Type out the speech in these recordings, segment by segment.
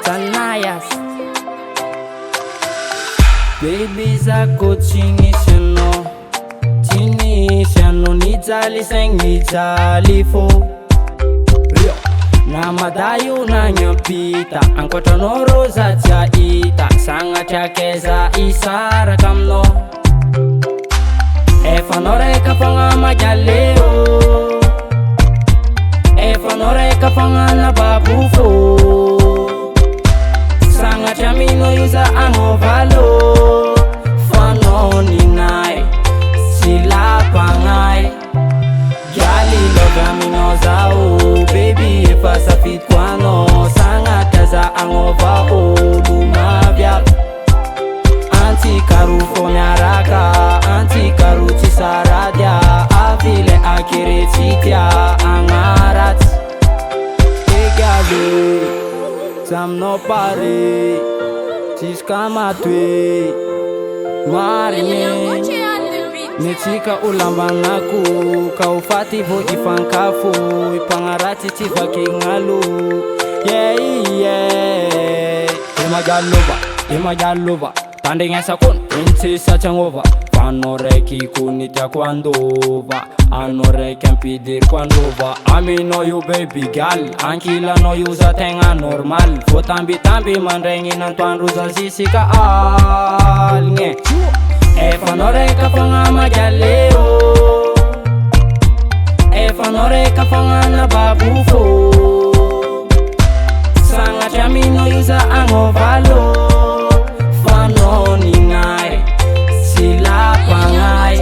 Sanayas Baby zako chinisiano Nijali seng nijali fo Namadayo na nyampita Ang kotonoro za ita Sanga chakeza isara kamno Efanore kafanga majaleo Efanore kafanga na babufo Sanga chamino yuza amovalo Fano ninai Sila pangai Gali loga minozao Baby ifa safit kwano Sanga kaza angova o Lumavya Anti karu fonyaraka Anti karu tisaradia Avile akire titia Angarat Egale Sam no pare Tiska matwe Marine Nechika ulambangaku Kaufati vo ifankafu Ipangarati tifaki ngalu Yeah yeah Imajaloba Tanding esa kun Inti sa changova Panoreki kunita kwandova Anoreki ampidir kwandova Ami no you baby gal Ankila no you za tenga normal Fo tambi manrengi nantuan ruza sisika al Nge Efanore kafanga majaleo Efanore kafanga na babufo Sanga chamino yuza angovalo Fano ningai Sila pangai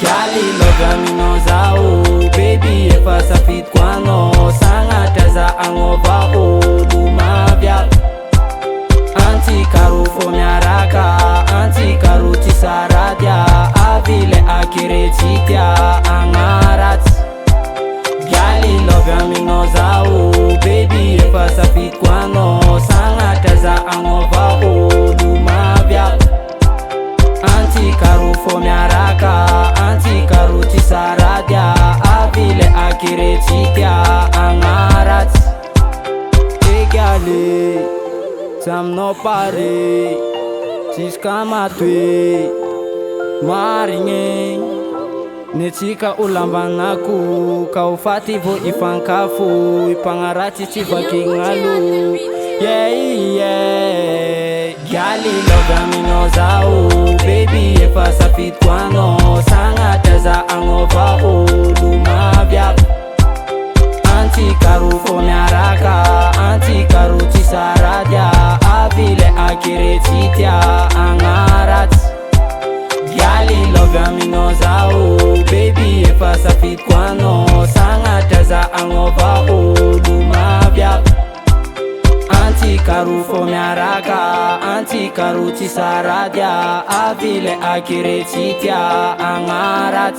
Gali loga minozao Baby efa safit kwano Sanga taza angovao Lumavya Anti karu fomyaraka Anti karu tisaradia Avile akire titia Angarat Gali loga minozao Baby efa safit kwano Sanga taza angovao Lumavya Anti karu fomyaraka Anti karu tisaradia Avile akire titia Angarat Egali Sam no pare Tiska matwe Maringe Nechika ulambangaku Kaufati vo ifankafu Ipangarati tifaki ngalu Yeah yeah Gali loga minozao Baby efa safit kwano Sanga taza angova o Lumavya Anti karu fomyaraka Anti karu tisaradia Avile akire titia Angarat Gali loga minozao Baby efa safit kwano Sanga taza angova o Lumavya Anti karu fomyaraka Anti karu tisaradia Avile akire titia Angarat